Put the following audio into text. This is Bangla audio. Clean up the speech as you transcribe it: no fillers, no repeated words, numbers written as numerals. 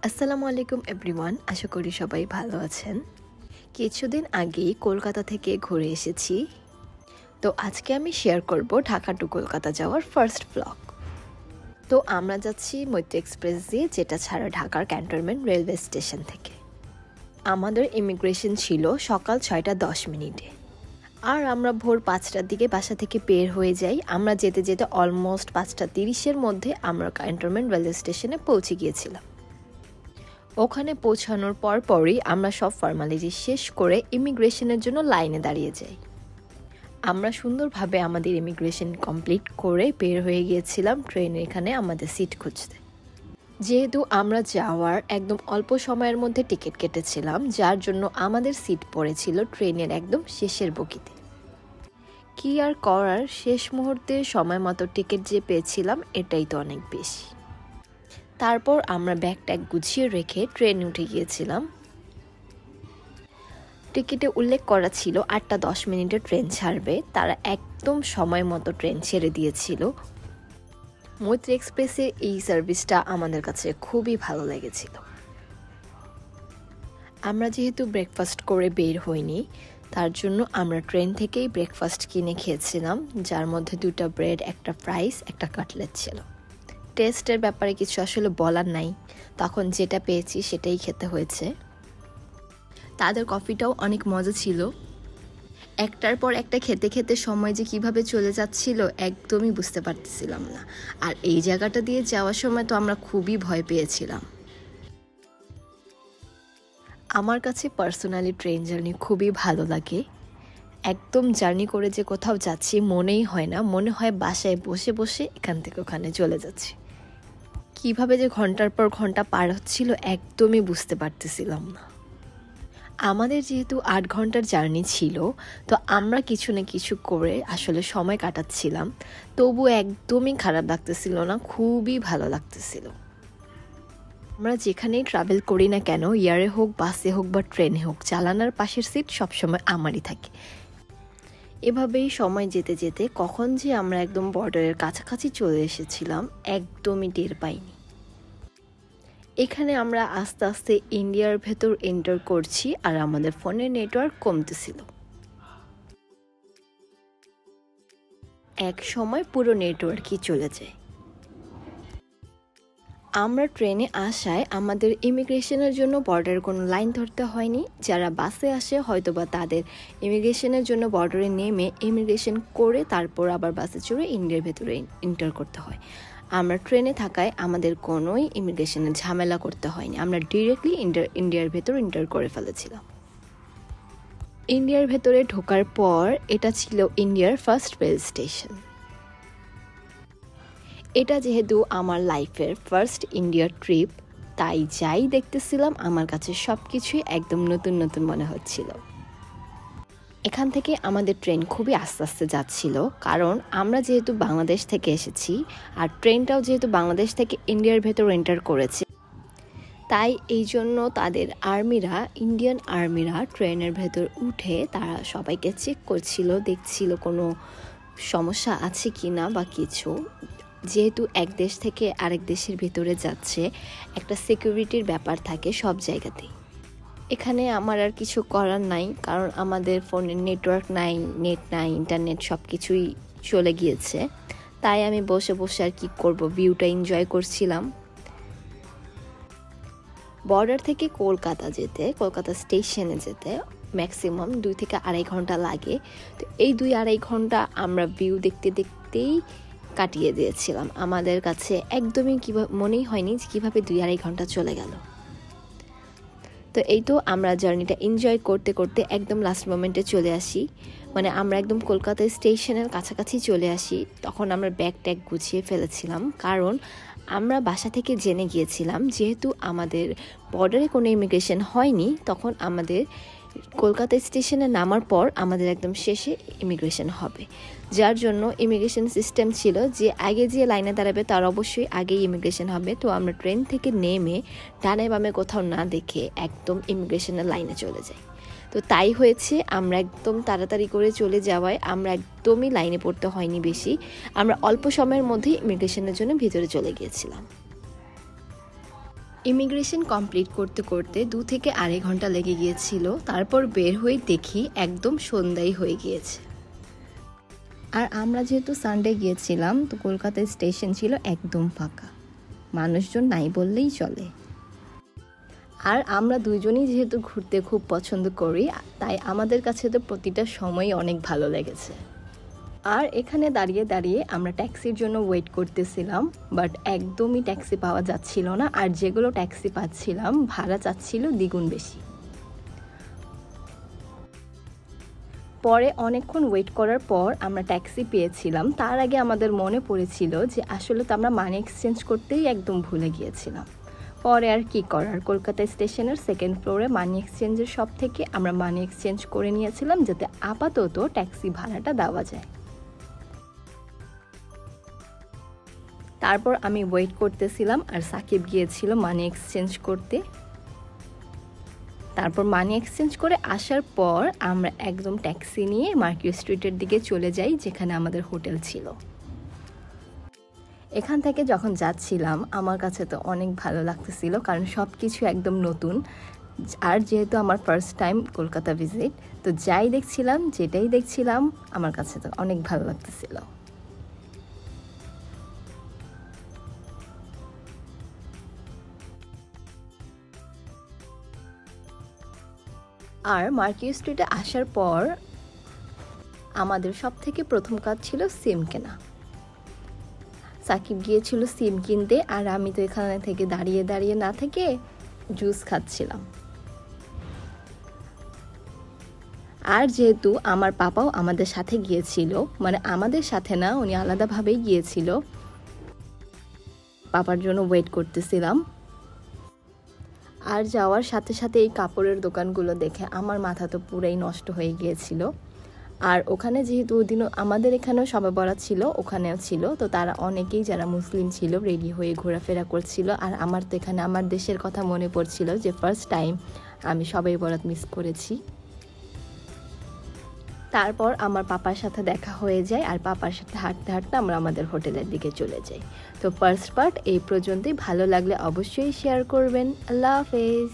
আসসালামু আলাইকুম এভরিওয়ান, আশা করি সবাই ভালো আছেন। কিছুদিন আগেই কলকাতা থেকে ঘুরে এসেছি। তো আজকে আমি শেয়ার করব ঢাকা টু কলকাতা যাওয়ার ফার্স্ট ব্লগ। তো আমরা যাচ্ছি মৈত্রী এক্সপ্রেস দিয়ে, যেটা ছাড়া ঢাকার ক্যান্টনমেন্ট রেলওয়ে স্টেশন থেকে। আমাদের ইমিগ্রেশন ছিল সকাল 6:10 আর আমরা ভোর 5টার দিকে বাসা থেকে বের হয়ে যাই। আমরা যেতে যেতে অলমোস্ট 5:30-এর মধ্যে আমরা ক্যান্টনমেন্ট রেলওয়ে স্টেশনে পৌঁছে গিয়েছিলাম। ওখানে পৌঁছানোর পরই আমরা সব ফর্মালিটি শেষ করে ইমিগ্রেশনের জন্য লাইনে দাঁড়িয়ে যাই। আমরা সুন্দরভাবে আমাদের ইমিগ্রেশন কমপ্লিট করে বের হয়ে গিয়েছিলাম ট্রেনের এখানে আমাদের সিট খুঁজতে। যেহেতু আমরা যাওয়ার একদম অল্প সময়ের মধ্যে টিকিট কেটেছিলাম, যার জন্য আমাদের সিট পড়েছিল ট্রেনের একদম শেষের বগিতে। কি আর করার, শেষ মুহূর্তে সময় মতো টিকিট যে পেয়েছিলাম এটাই তো অনেক বেশি। তারপর আমরা ব্যাগ ট্যাগ গুছিয়ে রেখে ট্রেনে উঠে গিয়েছিলাম। টিকিটে উল্লেখ করা ছিল 8:10 ট্রেন ছাড়বে। তারা একদম সময় মতো ট্রেন ছেড়ে দিয়েছিল। মৈত্রী এক্সপ্রেসের এই সার্ভিসটা আমাদের কাছে খুবই ভালো লেগেছিল। আমরা যেহেতু ব্রেকফাস্ট করে বের হইনি, তার জন্য আমরা ট্রেন থেকেই ব্রেকফাস্ট কিনে খেয়েছিলাম, যার মধ্যে 2টা ব্রেড, একটা ফ্রাইস, একটা কাটলেট ছিল। টেস্টের ব্যাপারে কিছু আসলে বলার নাই, তখন যেটা পেয়েছি সেটাই খেতে হয়েছে। তাদের কফিটাও অনেক মজা ছিল। একটার পর একটা খেতে খেতে সময় যে কিভাবে চলে যাচ্ছিল একদমই বুঝতে পারতেছিলাম না। আর এই জায়গাটা দিয়ে যাওয়ার সময় তো আমরা খুবই ভয় পেয়েছিলাম। আমার কাছে পার্সোনালি ট্রেন জার্নি খুবই ভালো লাগে। একদম জার্নি করে যে কোথাও যাচ্ছি মনেই হয় না, মনে হয় বাসায় বসে বসে এখান থেকে ওখানে চলে যাচ্ছি। কিভাবে যে ঘন্টার পর ঘন্টা পার হচ্ছিল একদমই বুঝতে পারতেছিলাম না। আমাদের যেহেতু 8 ঘন্টার জার্নি ছিল, তো আমরা কিছু না কিছু করে আসলে সময় কাটাচ্ছিলাম। তবু একদমই খারাপ লাগতেছিল না, খুবই ভালো লাগতেছিল। আমরা যেখানেই ট্রাভেল করি না কেন, এয়ারে হোক, বাসে হোক বা ট্রেনে হোক, চালানোর পাশের সিট সবসময় আমারই থাকে। এভাবেই সময় যেতে যেতে কখন যে আমরা একদম বর্ডারের কাছাকাছি চলে এসেছিলাম একদমই টের পাইনি। এখানে আমরা আস্তে আস্তে ইন্ডিয়ার ভেতর এন্টার করছি আর আমাদের ফোনের নেটওয়ার্ক কমতেছিল। এক সময় পুরো নেটওয়ার্কই চলে যায়। আমরা ট্রেনে আসায় আমাদের ইমিগ্রেশনের জন্য বর্ডারে কোনো লাইন ধরতে হয়নি। যারা বাসে আসে হয়তোবা তাদের ইমিগ্রেশনের জন্য বর্ডারে নেমে ইমিগ্রেশন করে তারপর আবার বাসে চড়ে ইন্ডিয়ার ভেতরে এন্টার করতে হয়। আমরা ট্রেনে থাকায় আমাদের কোনোই ইমিগ্রেশনের ঝামেলা করতে হয়নি। আমরা ডিরেক্টলি ইন্ডিয়ার ভেতর এন্টার করে ফেলেছিলাম। ইন্ডিয়ার ভেতরে ঢোকার পর এটা ছিল ইন্ডিয়ার ফার্স্ট রেল স্টেশন। এটা যেহেতু আমার লাইফের ফার্স্ট ইন্ডিয়া ট্রিপ, তাই যাই দেখতেছিলাম আমার কাছে সব কিছুই একদম নতুন নতুন মনে হচ্ছিল। এখান থেকে আমাদের ট্রেন খুবই আস্তে আস্তে যাচ্ছিল, কারণ আমরা যেহেতু বাংলাদেশ থেকে এসেছি আর ট্রেনটাও যেহেতু বাংলাদেশ থেকে ইন্ডিয়ার ভেতর এন্টার করেছে, তাই এই জন্য তাদের ইন্ডিয়ান আর্মিরা ট্রেনের ভেতর উঠে তারা সবাইকে চেক করছিল, দেখছিল কোনো সমস্যা আছে কি না বা কিছু। যেহেতু এক দেশ থেকে আরেক দেশের ভেতরে যাচ্ছে, একটা সিকিউরিটির ব্যাপার থাকে সব জায়গাতেই। এখানে আমার আর কিছু করার নাই, কারণ আমাদের ফোনের নেটওয়ার্ক নাই, নেট নাই, ইন্টারনেট সব কিছুই চলে গিয়েছে। তাই আমি বসে বসে আর কি করব, ভিউটা এনজয় করছিলাম। বর্ডার থেকে কলকাতা স্টেশনে যেতে ম্যাক্সিমাম 2 থেকে আড়াই ঘন্টা লাগে। তো এই 2-2.5 ঘন্টা আমরা ভিউ দেখতে দেখতেই কাটিয়ে দিয়েছিলাম। আমাদের কাছে একদমই মনেই হয়নি যে কীভাবে 2-2.5 ঘন্টা চলে গেল। তো এই তো আমরা জার্নিটা এনজয় করতে করতে একদম লাস্ট মোমেন্টে চলে আসি, মানে আমরা একদম কলকাতা স্টেশনের কাছাকাছি চলে আসি। তখন আমরা ব্যাগ ট্যাগ গুছিয়ে ফেলেছিলাম, কারণ আমরা বাসা থেকে জেনে গিয়েছিলাম যেহেতু আমাদের বর্ডারে কোনো ইমিগ্রেশন হয়নি, তখন আমাদের কলকাতা স্টেশনে নামার পর আমাদের একদম শেষে ইমিগ্রেশন হবে। যার জন্য ইমিগ্রেশন সিস্টেম ছিল যে আগে যে লাইনে দাঁড়াবে তার অবশ্যই আগেই ইমিগ্রেশন হবে। তো আমরা ট্রেন থেকে নেমে ডানে বামে কোথাও না দেখে একদম ইমিগ্রেশনের লাইনে চলে যাই। তো তাই হয়েছে, আমরা একদম তাড়াতাড়ি করে চলে যাওয়ায় আমরা একদমই লাইনে পড়তে হয়নি বেশি। আমরা অল্প সময়ের মধ্যেই ইমিগ্রেশনের জন্য ভিতরে চলে গিয়েছিলাম। ইমিগ্রেশন কমপ্লিট করতে করতে 2 থেকে 2.5 ঘন্টা লেগে গিয়েছিল। তারপর বের হয়ে দেখি একদম সন্ধ্যাই হয়ে গিয়েছে। আর আমরা যেহেতু সানডে গিয়েছিলাম, তো কলকাতায় স্টেশন ছিল একদম ফাঁকা, মানুষজন নাই বললেই চলে। আর আমরা দুইজনই যেহেতু ঘুরতে খুব পছন্দ করি, তাই আমাদের কাছে তো প্রতিটা সময়ই অনেক ভালো লেগেছে। আর এখানে দাঁড়িয়ে দাঁড়িয়ে আমরা ট্যাক্সির জন্য ওয়েট করতেছিলাম, বাট একদমই ট্যাক্সি পাওয়া যাচ্ছিল না। আর যেগুলো ট্যাক্সি পাচ্ছিলাম ভাড়া চাচ্ছিল দ্বিগুণ বেশি। পরে অনেকক্ষণ ওয়েট করার পর আমরা ট্যাক্সি পেয়েছিলাম। তার আগে আমাদের মনে পড়েছিল যে আসলে তো আমরা মানি এক্সচেঞ্জ করতেই একদম ভুলে গিয়েছিলাম। পরে আর কি করার, কলকাতা স্টেশনের 2nd ফ্লোরে মানি এক্সচেঞ্জের শপ থেকে আমরা মানি এক্সচেঞ্জ করে নিয়েছিলাম, যাতে আপাতত ট্যাক্সি ভাড়াটা দেওয়া যায়। তারপর আমি ওয়েট করতেছিলাম আর সাকিব গিয়েছিল মানি এক্সচেঞ্জ করতে। তারপর মানি এক্সচেঞ্জ করে আসার পর আমরা একদম ট্যাক্সি নিয়ে মার্কিউ স্ট্রিটের দিকে চলে যাই, যেখানে আমাদের হোটেল ছিল। এখান থেকে যখন যাচ্ছিলাম আমার কাছে তো অনেক ভালো লাগতেছিল, কারণ সব কিছু একদম নতুন। আর যেহেতু আমার ফার্স্ট টাইম কলকাতা ভিজিট, তো যেটাই দেখছিলাম আমার কাছে তো অনেক ভালো লাগতেছিল। আর মার্কিউ স্ট্রিটে আসার পর আমাদের সব থেকে প্রথম কাজ ছিল সিম কেনা। সাকিব গিয়েছিল সিম কিনতে, আর আমি তো এখানে থেকে দাঁড়িয়ে দাঁড়িয়ে না থেকে জুস খাচ্ছিলাম। আর যেহেতু আমার পাপাও আমাদের সাথে গিয়েছিল, মানে আমাদের সাথে না, উনি আলাদাভাবেই গিয়েছিল, পাপার জন্য ওয়েট করতেছিলাম। আর যাওয়ার সাথে সাথে এই কাপড়ের দোকানগুলো দেখে আমার মাথা তো পুরাই নষ্ট হয়ে গিয়েছিল। আর ওখানে যেহেতু ওই দিনও আমাদের এখানেও শবে বরাত ছিল, ওখানেও ছিল, তো তারা অনেকেই যারা মুসলিম ছিল রেডি হয়ে ঘোরাফেরা করছিল। আর আমার তো এখানে আমার দেশের কথা মনে পড়ছিল যে ফার্স্ট টাইম আমি শবে বরাত মিস করেছি। তারপর আমার পাপার সাথে দেখা হয়ে যায়, আর পাপার সাথে হাঁটতে হাঁটতে আমরা আমাদের হোটেলের দিকে চলে যাই। তো ফার্স্ট পার্ট এই পর্যন্তই। ভালো লাগলে অবশ্যই শেয়ার করবেন। আল্লাহ হাফেজ।